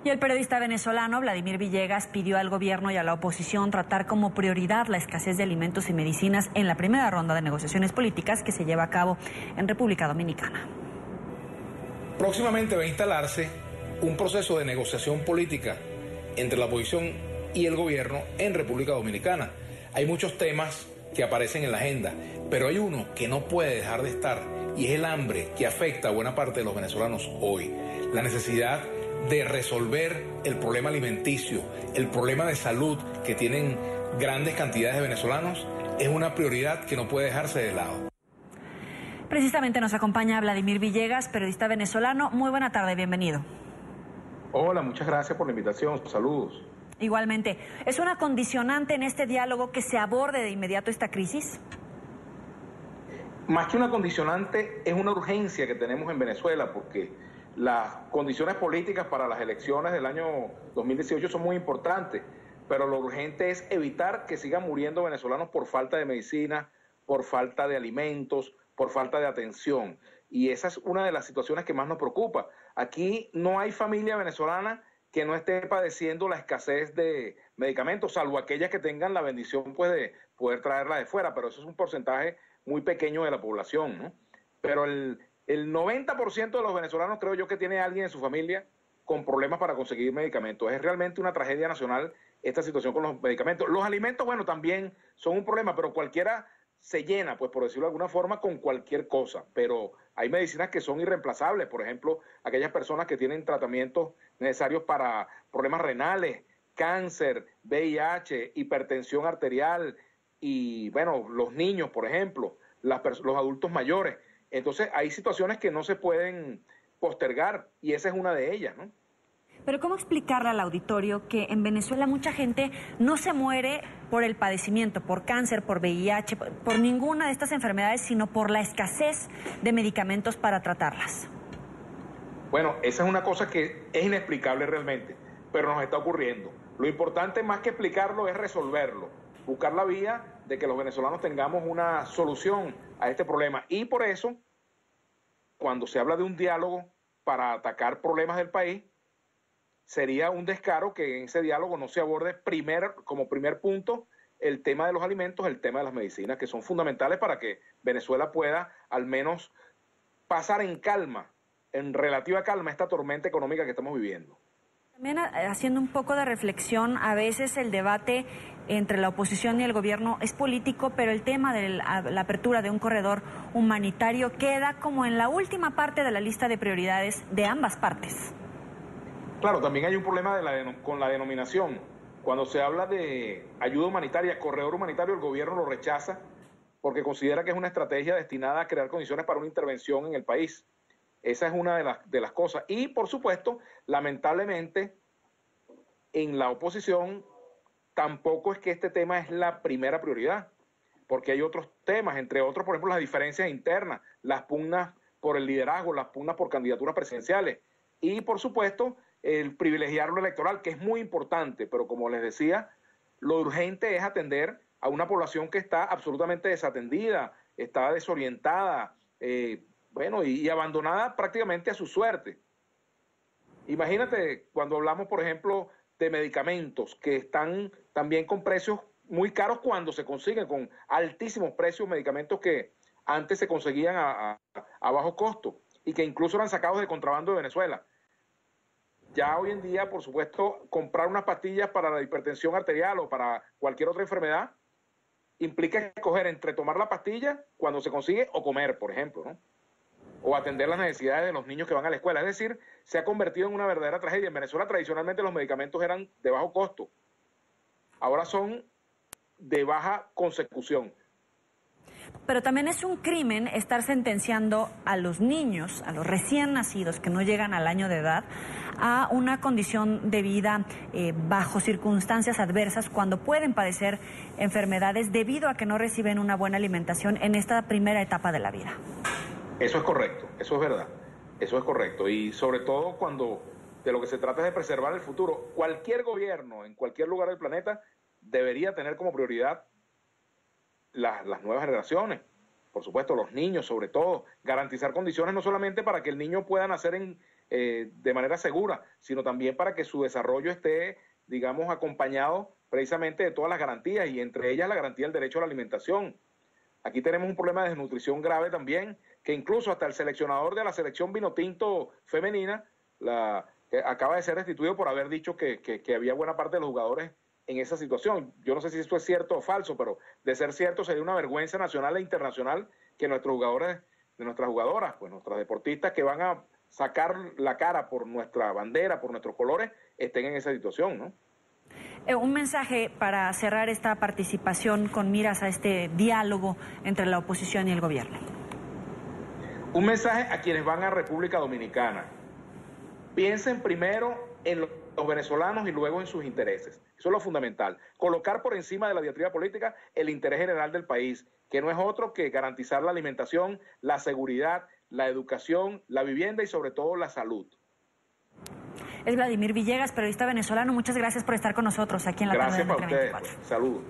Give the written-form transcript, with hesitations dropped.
Y el periodista venezolano Vladimir Villegas pidió al gobierno y a la oposición tratar como prioridad la escasez de alimentos y medicinas en la primera ronda de negociaciones políticas que se lleva a cabo en República Dominicana. Próximamente va a instalarse un proceso de negociación política entre la oposición y el gobierno en República Dominicana. Hay muchos temas que aparecen en la agenda, pero hay uno que no puede dejar de estar y es el hambre que afecta a buena parte de los venezolanos hoy. La necesidad de resolver el problema alimenticio, el problema de salud que tienen grandes cantidades de venezolanos es una prioridad que no puede dejarse de lado. Precisamente nos acompaña Vladimir Villegas, periodista venezolano. Muy buena tarde, bienvenido. Hola, muchas gracias por la invitación. Saludos. Igualmente. ¿Es una condicionante en este diálogo que se aborde de inmediato esta crisis? Más que una condicionante, es una urgencia que tenemos en Venezuela porque las condiciones políticas para las elecciones del año 2018 son muy importantes, pero lo urgente es evitar que sigan muriendo venezolanos por falta de medicina, por falta de alimentos, por falta de atención. Y esa es una de las situaciones que más nos preocupa. Aquí no hay familia venezolana que no esté padeciendo la escasez de medicamentos, salvo aquellas que tengan la bendición pues, de poder traerla de fuera, pero eso es un porcentaje muy pequeño de la población, ¿no? Pero el 90% de los venezolanos creo yo que tiene alguien en su familia con problemas para conseguir medicamentos. Es realmente una tragedia nacional esta situación con los medicamentos. Los alimentos, bueno, también son un problema, pero cualquiera se llena, pues por decirlo de alguna forma, con cualquier cosa. Pero hay medicinas que son irreemplazables, por ejemplo, aquellas personas que tienen tratamientos necesarios para problemas renales, cáncer, VIH, hipertensión arterial y, bueno, los niños, por ejemplo, los adultos mayores. Entonces hay situaciones que no se pueden postergar y esa es una de ellas, ¿no? Pero ¿cómo explicarle al auditorio que en Venezuela mucha gente no se muere por el padecimiento, por cáncer, por VIH, por ninguna de estas enfermedades, sino por la escasez de medicamentos para tratarlas? Bueno, esa es una cosa que es inexplicable realmente, pero nos está ocurriendo. Lo importante más que explicarlo es resolverlo, buscar la vía de que los venezolanos tengamos una solución a este problema. Y por eso, cuando se habla de un diálogo para atacar problemas del país, sería un descaro que en ese diálogo no se aborde como primer punto el tema de los alimentos, el tema de las medicinas, que son fundamentales para que Venezuela pueda al menos pasar en calma, en relativa calma, esta tormenta económica que estamos viviendo. También haciendo un poco de reflexión, a veces el debate entre la oposición y el gobierno es político, pero el tema de la apertura de un corredor humanitario queda como en la última parte de la lista de prioridades de ambas partes. Claro, también hay un problema con la denominación. Cuando se habla de ayuda humanitaria, corredor humanitario, el gobierno lo rechaza porque considera que es una estrategia destinada a crear condiciones para una intervención en el país. Esa es una de las cosas. Y, por supuesto, lamentablemente, en la oposición tampoco es que este tema es la primera prioridad, porque hay otros temas, entre otros, por ejemplo, las diferencias internas, las pugnas por el liderazgo, las pugnas por candidaturas presidenciales y, por supuesto, el privilegiar lo electoral, que es muy importante, pero como les decía, lo urgente es atender a una población que está absolutamente desatendida, está desorientada, y abandonada prácticamente a su suerte. Imagínate cuando hablamos, por ejemplo, de medicamentos que están también con precios muy caros cuando se consiguen con altísimos precios, medicamentos que antes se conseguían a bajo costo y que incluso eran sacados de contrabando de Venezuela. Ya hoy en día, por supuesto, comprar unas pastillas para la hipertensión arterial o para cualquier otra enfermedad implica escoger entre tomar la pastilla cuando se consigue o comer, por ejemplo, ¿no? O atender las necesidades de los niños que van a la escuela. Es decir, se ha convertido en una verdadera tragedia. En Venezuela tradicionalmente los medicamentos eran de bajo costo. Ahora son de baja consecución. Pero también es un crimen estar sentenciando a los niños, a los recién nacidos que no llegan al año de edad, a una condición de vida bajo circunstancias adversas cuando pueden padecer enfermedades debido a que no reciben una buena alimentación en esta primera etapa de la vida. Eso es correcto, eso es verdad, eso es correcto. Y sobre todo cuando de lo que se trata es de preservar el futuro. Cualquier gobierno en cualquier lugar del planeta debería tener como prioridad las nuevas generaciones, por supuesto los niños sobre todo, garantizar condiciones no solamente para que el niño pueda nacer en de manera segura, sino también para que su desarrollo esté, digamos, acompañado precisamente de todas las garantías, y entre ellas la garantía del derecho a la alimentación. Aquí tenemos un problema de desnutrición grave también, que incluso hasta el seleccionador de la selección vinotinto femenina que acaba de ser destituido por haber dicho que había buena parte de los jugadores en esa situación. Yo no sé si esto es cierto o falso, pero de ser cierto sería una vergüenza nacional e internacional que nuestros jugadores, de nuestras jugadoras, pues nuestras deportistas que van a sacar la cara por nuestra bandera, por nuestros colores, estén en esa situación, ¿no? Un mensaje para cerrar esta participación con miras a este diálogo entre la oposición y el gobierno. Un mensaje a quienes van a República Dominicana. Piensen primero en los venezolanos y luego en sus intereses. Eso es lo fundamental. Colocar por encima de la diatriba política el interés general del país, que no es otro que garantizar la alimentación, la seguridad, la educación, la vivienda y sobre todo la salud. Es Vladimir Villegas, periodista venezolano. Muchas gracias por estar con nosotros aquí en la tarde de Gracias para Metro 24. ustedes. Saludos.